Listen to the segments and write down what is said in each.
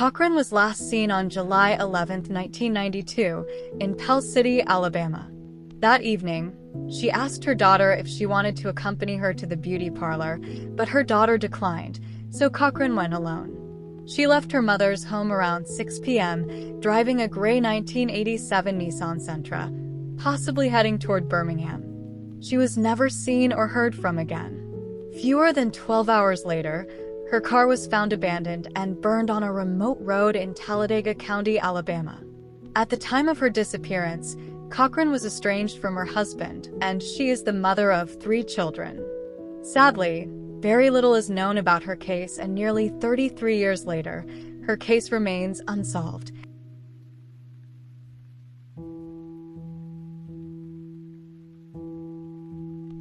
Cochran was last seen on July 11, 1992, in Pell City, Alabama. That evening, she asked her daughter if she wanted to accompany her to the beauty parlor, but her daughter declined, so Cochran went alone. She left her mother's home around 6 p.m., driving a gray 1987 Nissan Sentra, possibly heading toward Birmingham. She was never seen or heard from again. Fewer than 12 hours later, her car was found abandoned and burned on a remote road in Talladega County, Alabama. At the time of her disappearance, Cochran was estranged from her husband, and she is the mother of 3 children. Sadly, very little is known about her case, and nearly 33 years later, her case remains unsolved.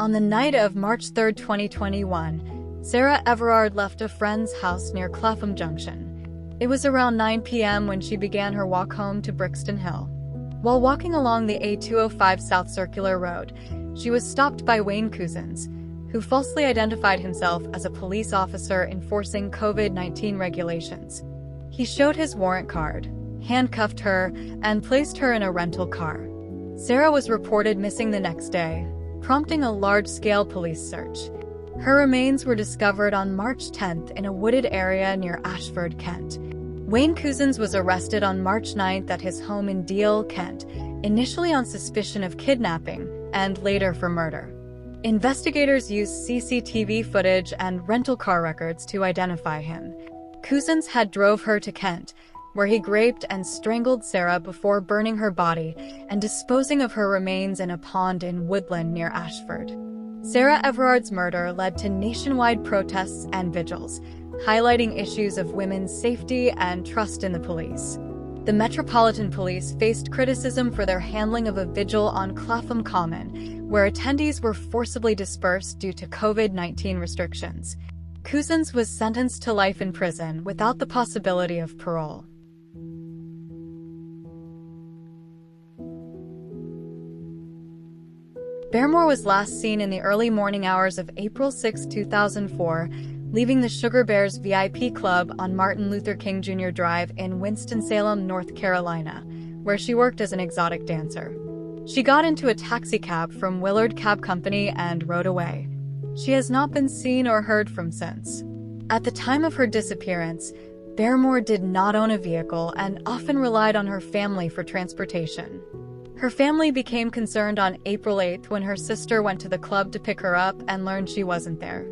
On the night of March 3, 2021, Sarah Everard left a friend's house near Clapham Junction. It was around 9 p.m. when she began her walk home to Brixton Hill. While walking along the A205 South Circular Road, she was stopped by Wayne Couzens, who falsely identified himself as a police officer enforcing COVID-19 regulations. He showed his warrant card, handcuffed her, and placed her in a rental car. Sarah was reported missing the next day, prompting a large-scale police search. Her remains were discovered on March 10th in a wooded area near Ashford, Kent. Wayne Couzens was arrested on March 9th at his home in Deal, Kent, initially on suspicion of kidnapping and later for murder. Investigators used CCTV footage and rental car records to identify him. Couzens had drove her to Kent, where he raped and strangled Sarah before burning her body and disposing of her remains in a pond in Woodland near Ashford. Sarah Everard's murder led to nationwide protests and vigils, highlighting issues of women's safety and trust in the police. The Metropolitan Police faced criticism for their handling of a vigil on Clapham Common, where attendees were forcibly dispersed due to COVID-19 restrictions. Couzens was sentenced to life in prison without the possibility of parole. Barrymore was last seen in the early morning hours of April 6, 2004, leaving the Sugar Bears VIP Club on Martin Luther King Jr. Drive in Winston-Salem, North Carolina, where she worked as an exotic dancer. She got into a taxicab from Willard Cab Company and rode away. She has not been seen or heard from since. At the time of her disappearance, Barrymore did not own a vehicle and often relied on her family for transportation. Her family became concerned on April 8 when her sister went to the club to pick her up and learned she wasn't there.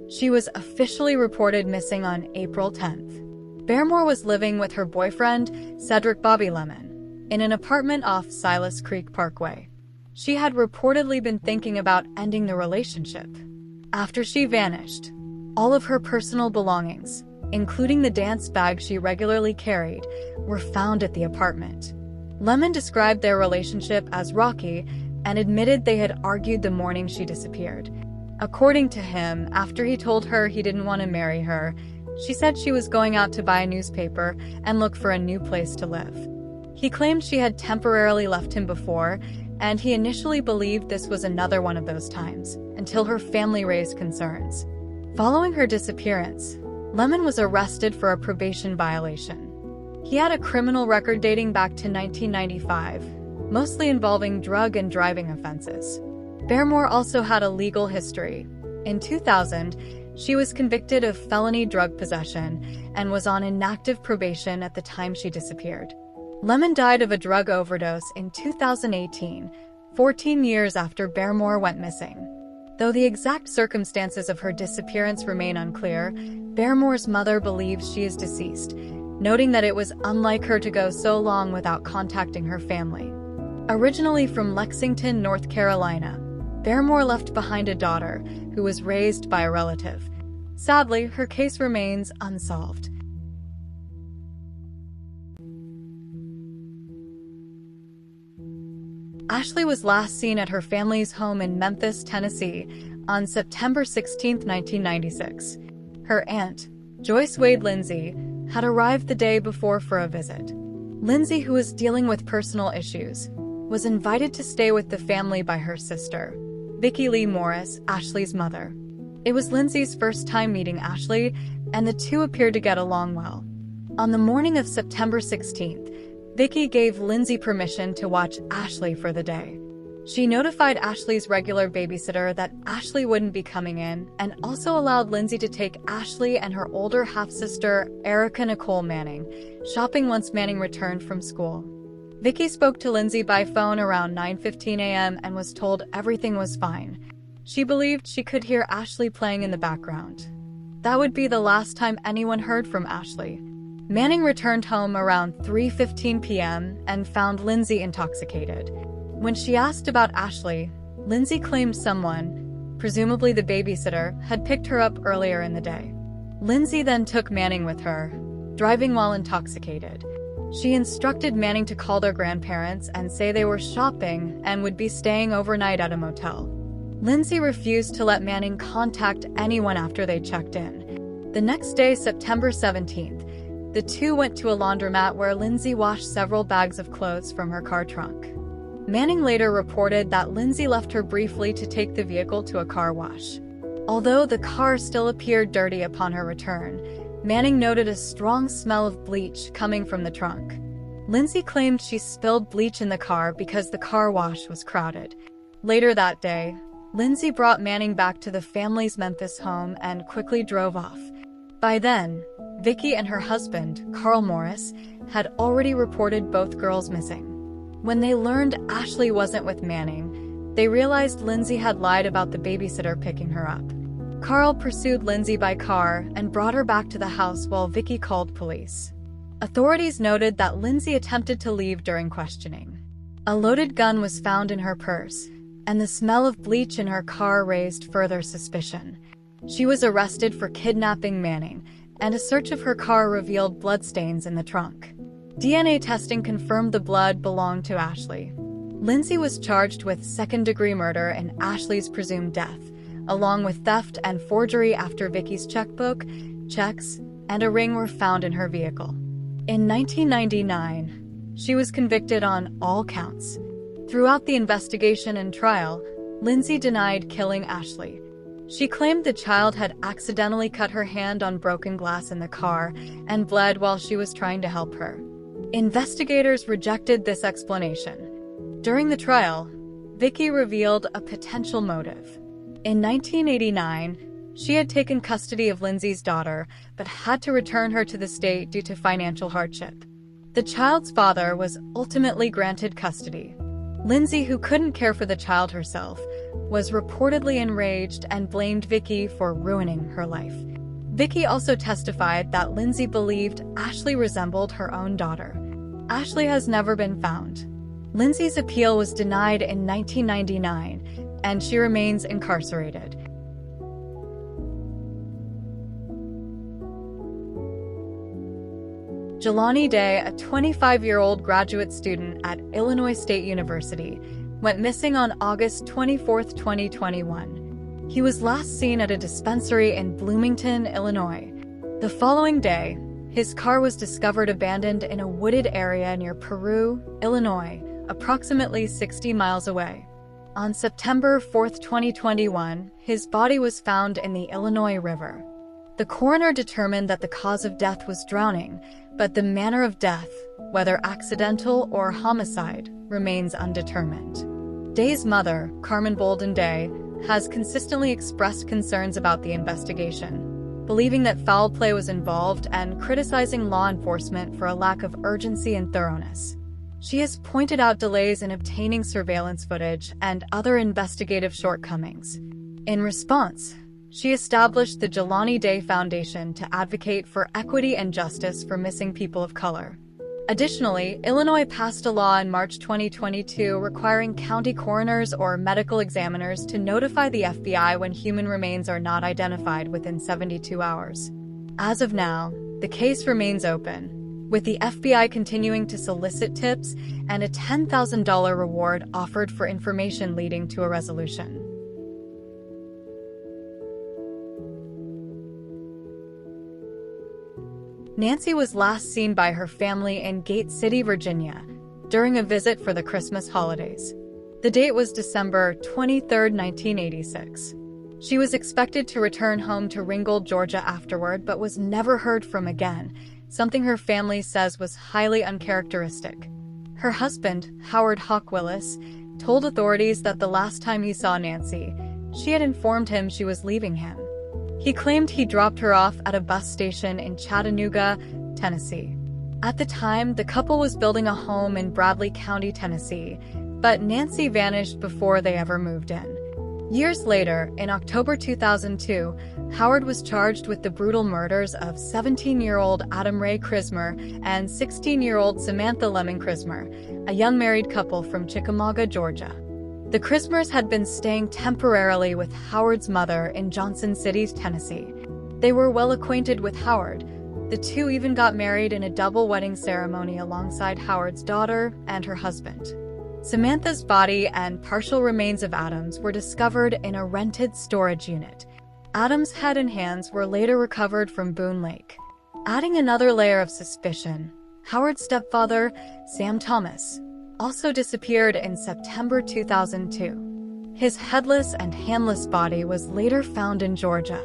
She was officially reported missing on April 10th. Barrymore was living with her boyfriend, Cedric Bobby Lemon, in an apartment off Silas Creek Parkway. She had reportedly been thinking about ending the relationship. After she vanished, all of her personal belongings, including the dance bag she regularly carried, were found at the apartment. Lemon described their relationship as rocky and admitted they had argued the morning she disappeared. According to him, after he told her he didn't want to marry her, she said she was going out to buy a newspaper and look for a new place to live. He claimed she had temporarily left him before, and he initially believed this was another one of those times, until her family raised concerns. Following her disappearance, Lemon was arrested for a probation violation. He had a criminal record dating back to 1995, mostly involving drug and driving offenses. Barrymore also had a legal history. In 2000, she was convicted of felony drug possession and was on inactive probation at the time she disappeared. Lemon died of a drug overdose in 2018, 14 years after Barrymore went missing. Though the exact circumstances of her disappearance remain unclear, Barrymore's mother believes she is deceased, noting that it was unlike her to go so long without contacting her family. Originally from Lexington, North Carolina, Barrymore left behind a daughter who was raised by a relative. Sadly, her case remains unsolved. Ashley was last seen at her family's home in Memphis, Tennessee, on September 16, 1996. Her aunt, Joyce Wade Lindsay, had arrived the day before for a visit. Lindsay, who was dealing with personal issues, was invited to stay with the family by her sister, Vicki Lee Morris, Ashley's mother. It was Lindsay's first time meeting Ashley, and the two appeared to get along well. On the morning of September 16th, Vicky gave Lindsay permission to watch Ashley for the day. She notified Ashley's regular babysitter that Ashley wouldn't be coming in, and also allowed Lindsay to take Ashley and her older half-sister, Erica Nicole Manning, shopping once Manning returned from school. Vicky spoke to Lindsay by phone around 9:15 a.m. and was told everything was fine. She believed she could hear Ashley playing in the background. That would be the last time anyone heard from Ashley. Manning returned home around 3:15 p.m. and found Lindsay intoxicated. When she asked about Ashley, Lindsay claimed someone, presumably the babysitter, had picked her up earlier in the day. Lindsay then took Manning with her, driving while intoxicated. She instructed Manning to call their grandparents and say they were shopping and would be staying overnight at a motel. Lindsay refused to let Manning contact anyone after they checked in. The next day, September 17th, the two went to a laundromat where Lindsay washed several bags of clothes from her car trunk. Manning later reported that Lindsay left her briefly to take the vehicle to a car wash. Although the car still appeared dirty upon her return, Manning noted a strong smell of bleach coming from the trunk. Lindsay claimed she spilled bleach in the car because the car wash was crowded. Later that day, Lindsay brought Manning back to the family's Memphis home and quickly drove off. By then, Vicky and her husband, Carl Morris, had already reported both girls missing. When they learned Ashley wasn't with Manning, they realized Lindsay had lied about the babysitter picking her up. Carl pursued Lindsay by car and brought her back to the house while Vicky called police. Authorities noted that Lindsay attempted to leave during questioning. A loaded gun was found in her purse, and the smell of bleach in her car raised further suspicion. She was arrested for kidnapping Manning, and a search of her car revealed bloodstains in the trunk. DNA testing confirmed the blood belonged to Ashley. Lindsay was charged with second-degree murder in Ashley's presumed death, along with theft and forgery after Vicky's checkbook, checks, and a ring were found in her vehicle. In 1999, she was convicted on all counts. Throughout the investigation and trial, Lindsay denied killing Ashley. She claimed the child had accidentally cut her hand on broken glass in the car and bled while she was trying to help her. Investigators rejected this explanation. During the trial, Vicky revealed a potential motive. In 1989, she had taken custody of Lindsay's daughter, but had to return her to the state due to financial hardship. The child's father was ultimately granted custody. Lindsay, who couldn't care for the child herself, was reportedly enraged and blamed Vicky for ruining her life. Vicky also testified that Lindsay believed Ashley resembled her own daughter. Ashley has never been found. Lindsay's appeal was denied in 1999, and she remains incarcerated. Jelani Day, a 25-year-old graduate student at Illinois State University, went missing on August 24, 2021. He was last seen at a dispensary in Bloomington, Illinois. The following day, his car was discovered abandoned in a wooded area near Peru, Illinois, approximately 60 miles away. On September 4, 2021, his body was found in the Illinois River. The coroner determined that the cause of death was drowning, but the manner of death, whether accidental or homicide, remains undetermined. Day's mother, Carmen Bolden Day, has consistently expressed concerns about the investigation, believing that foul play was involved and criticizing law enforcement for a lack of urgency and thoroughness. She has pointed out delays in obtaining surveillance footage and other investigative shortcomings. In response, she established the Jelani Day Foundation to advocate for equity and justice for missing people of color. Additionally, Illinois passed a law in March 2022 requiring county coroners or medical examiners to notify the FBI when human remains are not identified within 72 hours. As of now, the case remains open, with the FBI continuing to solicit tips and a $10,000 reward offered for information leading to a resolution. Nancy was last seen by her family in Gate City, Virginia, during a visit for the Christmas holidays. The date was December 23, 1986. She was expected to return home to Ringgold, Georgia afterward, but was never heard from again, something her family says was highly uncharacteristic. Her husband, Howard Hawk Willis, told authorities that the last time he saw Nancy, she had informed him she was leaving him. He claimed he dropped her off at a bus station in Chattanooga, Tennessee. At the time, the couple was building a home in Bradley County, Tennessee, but Nancy vanished before they ever moved in. Years later, in October 2002, Howard was charged with the brutal murders of 17-year-old Adam Ray Crismer and 16-year-old Samantha Lemon Crismer, a young married couple from Chickamauga, Georgia. The Crismers had been staying temporarily with Howard's mother in Johnson City, Tennessee. They were well acquainted with Howard. The two even got married in a double wedding ceremony alongside Howard's daughter and her husband. Samantha's body and partial remains of Adam's were discovered in a rented storage unit. Adam's head and hands were later recovered from Boone Lake. Adding another layer of suspicion, Howard's stepfather, Sam Thomas, also disappeared in September 2002. His headless and handless body was later found in Georgia.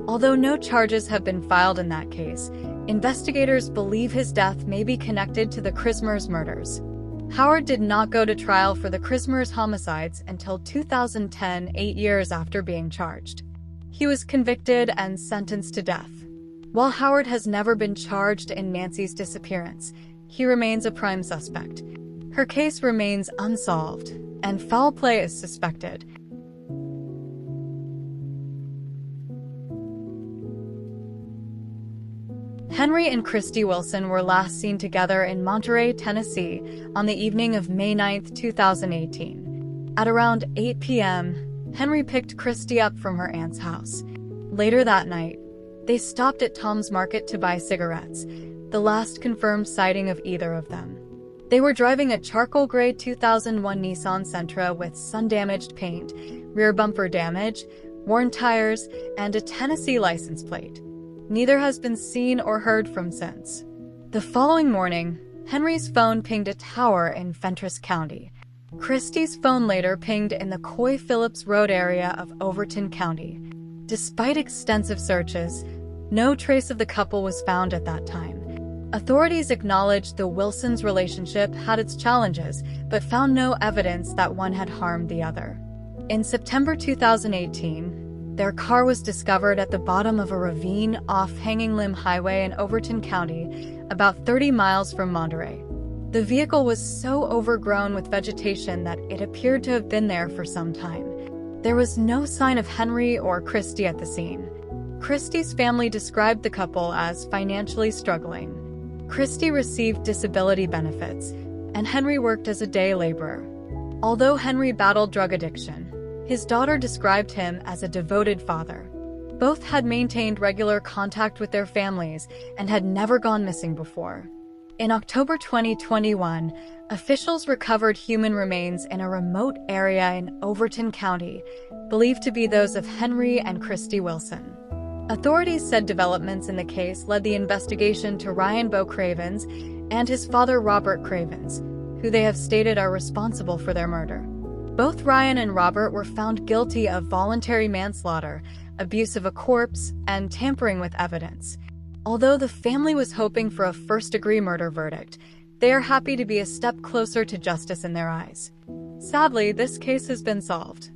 Although no charges have been filed in that case, investigators believe his death may be connected to the Crismers' murders. Howard did not go to trial for the Crismers' homicides until 2010, 8 years after being charged. He was convicted and sentenced to death. While Howard has never been charged in Nancy's disappearance, he remains a prime suspect. Her case remains unsolved, and foul play is suspected. Henry and Christy Wilson were last seen together in Monterey, Tennessee, on the evening of May 9, 2018. At around 8 p.m., Henry picked Christy up from her aunt's house. Later that night, they stopped at Tom's Market to buy cigarettes, the last confirmed sighting of either of them. They were driving a charcoal gray 2001 Nissan Sentra with sun-damaged paint, rear bumper damage, worn tires, and a Tennessee license plate. Neither has been seen or heard from since. The following morning, Henry's phone pinged a tower in Fentress County. Christy's phone later pinged in the Coy Phillips Road area of Overton County. Despite extensive searches, no trace of the couple was found at that time. Authorities acknowledged the Wilsons' relationship had its challenges, but found no evidence that one had harmed the other. In September 2018, their car was discovered at the bottom of a ravine off Hanging Limb Highway in Overton County, about 30 miles from Monterey. The vehicle was so overgrown with vegetation that it appeared to have been there for some time. There was no sign of Henry or Christy at the scene. Christy's family described the couple as financially struggling. Christy received disability benefits, and Henry worked as a day laborer. Although Henry battled drug addiction, his daughter described him as a devoted father. Both had maintained regular contact with their families and had never gone missing before. In October 2021, officials recovered human remains in a remote area in Overton County, believed to be those of Henry and Christy Wilson. Authorities said developments in the case led the investigation to Ryan Bo Cravens and his father Robert Cravens, who they have stated are responsible for their murder. Both Ryan and Robert were found guilty of voluntary manslaughter, abuse of a corpse, and tampering with evidence. Although the family was hoping for a first-degree murder verdict, they are happy to be a step closer to justice in their eyes. Sadly, this case has been solved.